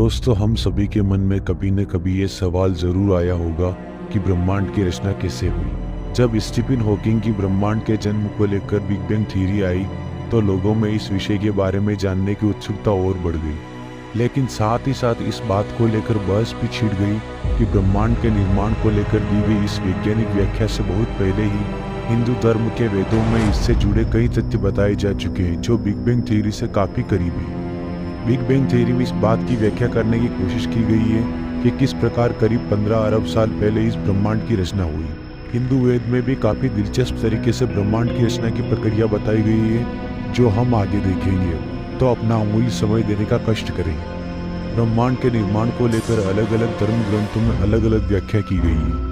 दोस्तों, हम सभी के मन में कभी न कभी ये सवाल ज़रूर आया होगा कि ब्रह्मांड की रचना कैसे हुई। जब स्टीफन हॉकिंग की ब्रह्मांड के जन्म को लेकर बिग बैंग थ्योरी आई तो लोगों में इस विषय के बारे में जानने की उत्सुकता और बढ़ गई, लेकिन साथ ही साथ इस बात को लेकर बहस भी छिड़ गई कि ब्रह्मांड के निर्माण को लेकर दी गई इस वैज्ञानिक व्याख्या से बहुत पहले ही हिंदू धर्म के वेदों में इससे जुड़े कई तथ्य बताए जा चुके हैं जो बिग बैंग थ्योरी से काफ़ी करीब है। बिग बैंग थ्योरी में इस बात की व्याख्या करने की कोशिश की गई है कि किस प्रकार करीब 15 अरब साल पहले इस ब्रह्मांड की रचना हुई। हिंदू वेद में भी काफ़ी दिलचस्प तरीके से ब्रह्मांड की रचना की प्रक्रिया बताई गई है जो हम आगे देखेंगे, तो अपना अमूल्य समय देने का कष्ट करें। ब्रह्मांड के निर्माण को लेकर अलग अलग धर्म ग्रंथों में अलग अलग व्याख्या की गई है।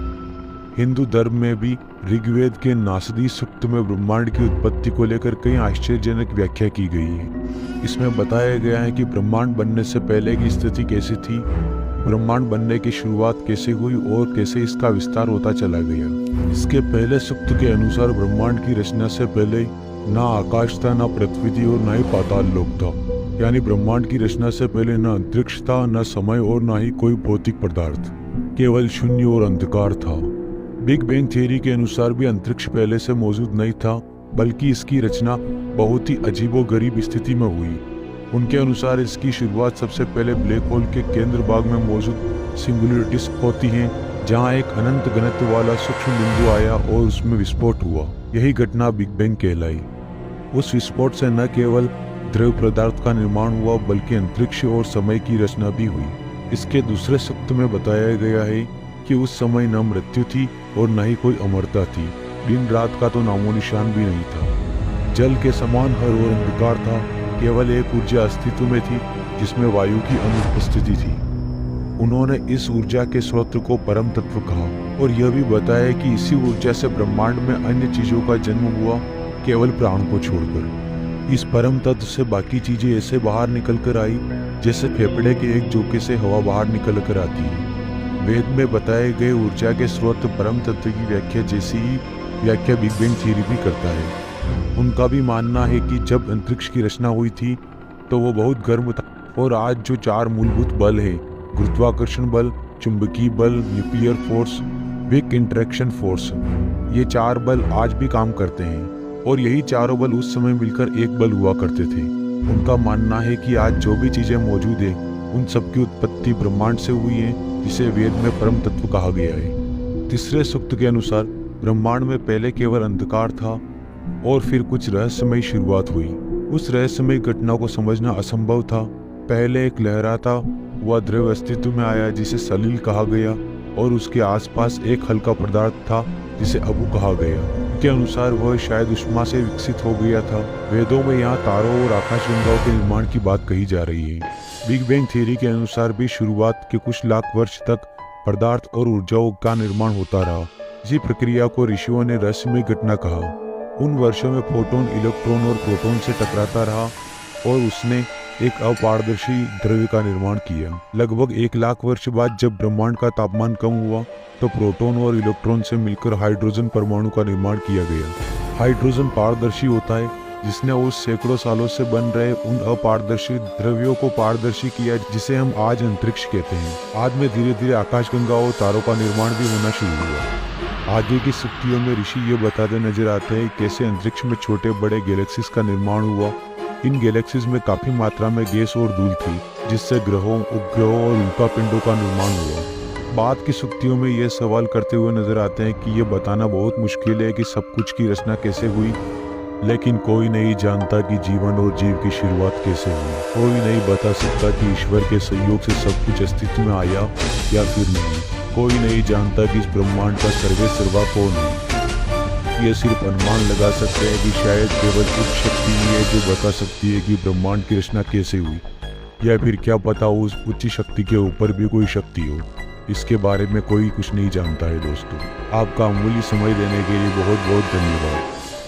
हिंदू धर्म में भी ऋग्वेद के नासदी सूक्त में ब्रह्मांड की उत्पत्ति को लेकर कई आश्चर्यजनक व्याख्या की गई है। इसमें बताया गया है कि ब्रह्मांड बनने से पहले की स्थिति कैसी थी, ब्रह्मांड बनने की शुरुआत कैसे हुई और कैसे इसका विस्तार होता चला गया। इसके पहले सूक्त के अनुसार ब्रह्मांड की रचना से पहले ना आकाश था, ना पृथ्वी थी और ना ही पाताल लोक था। यानी ब्रह्मांड की रचना से पहले न अंतरिक्ष था, न समय और ना ही कोई भौतिक पदार्थ, केवल शून्य और अंधकार था। बिग बैंग थ्योरी के अनुसार भी अंतरिक्ष पहले से मौजूद नहीं था, बल्कि इसकी रचना बहुत ही अजीबोगरीब स्थिति में हुई। उनके अनुसार इसकी शुरुआत सबसे पहले ब्लैक होल के केंद्र भाग में मौजूद सिंगुलरिटी होती है, जहां एक अनंत घनत्व वाला सूक्ष्म बिंदु आया और उसमें विस्फोट हुआ। यही घटना बिग बैंग कहलाई। उस विस्फोट से न केवल द्रव पदार्थ का निर्माण हुआ बल्कि अंतरिक्ष और समय की रचना भी हुई। इसके दूसरे सूक्त में बताया गया है कि उस समय न मृत्यु थी और न ही कोई अमरता थी, दिन रात का तो नामो निशान भी नहीं था। जल के समान हर ओर अंधकार था, केवल एक ऊर्जा अस्तित्व में थी जिसमें वायु की अनुपस्थिति थी। उन्होंने इस ऊर्जा के स्रोत को परम तत्व कहा और यह भी बताया कि इसी ऊर्जा से ब्रह्मांड में अन्य चीजों का जन्म हुआ, केवल प्राण को छोड़कर। इस परम तत्व से बाकी चीजें ऐसे बाहर निकल कर आई जैसे फेफड़े के एक झोंके से हवा बाहर निकल कर आती है। वेद में बताए गए ऊर्जा के स्रोत परम तत्व की व्याख्या जैसी ही व्याख्या बिग बैंग थ्योरी भी करता है। उनका भी मानना है कि जब अंतरिक्ष की रचना हुई थी तो वो बहुत गर्म था और आज जो 4 मूलभूत बल है, गुरुत्वाकर्षण बल, चुंबकीय बल, nuclear force, big interaction force, ये 4 बल आज भी काम करते हैं और यही चारों बल उस समय मिलकर एक बल हुआ करते थे। उनका मानना है कि आज जो भी चीजें मौजूद है उन सबकी उत्पत्ति ब्रह्मांड से हुई है, जिसे वेद में परम तत्व कहा गया है। तीसरे सूक्त के अनुसार ब्रह्मांड में पहले केवल अंधकार था और फिर कुछ रहस्यमयी शुरुआत हुई। उस रहस्यमयी घटना को समझना असंभव था। पहले एक लहराता हुआ द्रव अस्तित्व में आया जिसे सलील कहा गया और उसके आसपास एक हल्का पदार्थ था जिसे अबु कहा गया। के अनुसार वह शायद ऊष्मा से विकसित हो गया था। वेदों में यहाँ तारों और आकाशगंगाओं के निर्माण की बात कही जा रही है। बिग बैंग थ्योरी के अनुसार भी शुरुआत के कुछ लाख वर्ष तक पदार्थ और ऊर्जाओं का निर्माण होता रहा। इसी प्रक्रिया को ऋषियों ने रहस्यमयी घटना कहा। उन वर्षों में फोटोन इलेक्ट्रॉन और प्रोटॉन से टकराता रहा और उसने एक अपारदर्शी द्रव्य का निर्माण किया। लगभग 1 लाख वर्ष बाद जब ब्रह्मांड का तापमान कम हुआ तो प्रोटॉन और इलेक्ट्रॉन से मिलकर हाइड्रोजन परमाणु का निर्माण किया गया। हाइड्रोजन पारदर्शी होता है, जिसने उस सैकड़ों सालों से बन रहे उन अपारदर्शी द्रव्यों को पारदर्शी किया जिसे हम आज अंतरिक्ष कहते हैं। आज में धीरे धीरे आकाशगंगा और तारों का निर्माण भी होना शुरू हुआ। आगे की सूक्तियों में ऋषि ये बताते नजर आते हैं कैसे अंतरिक्ष में छोटे बड़े गैलेक्सीज का निर्माण हुआ। इन गैलेक्सीज में काफी मात्रा में गैस और धूल थी, जिससे ग्रहों, उपग्रहों और उल्कापिंडों का निर्माण हुआ। बाद की सूक्तियों में ये सवाल करते हुए नजर आते हैं कि ये बताना बहुत मुश्किल है कि सब कुछ की रचना कैसे हुई, लेकिन कोई नहीं जानता कि जीवन और जीव की शुरुआत कैसे हुई। कोई नहीं बता सकता कि ईश्वर के सहयोग से सब कुछ अस्तित्व में आया या फिर नहीं। कोई नहीं जानता कि इस ब्रह्मांड का सर्वेसर्वा कौन है। ये सिर्फ अनुमान लगा सकते हैं कि शायद केवल कुछ शक्ति ही है जो बता सकती है कि ब्रह्मांड की रचना कैसे हुई, या फिर क्या पता उस उच्च शक्ति के ऊपर भी कोई शक्ति हो। इसके बारे में कोई कुछ नहीं जानता है। दोस्तों, आपका अमूल्य समय देने के लिए बहुत बहुत धन्यवाद।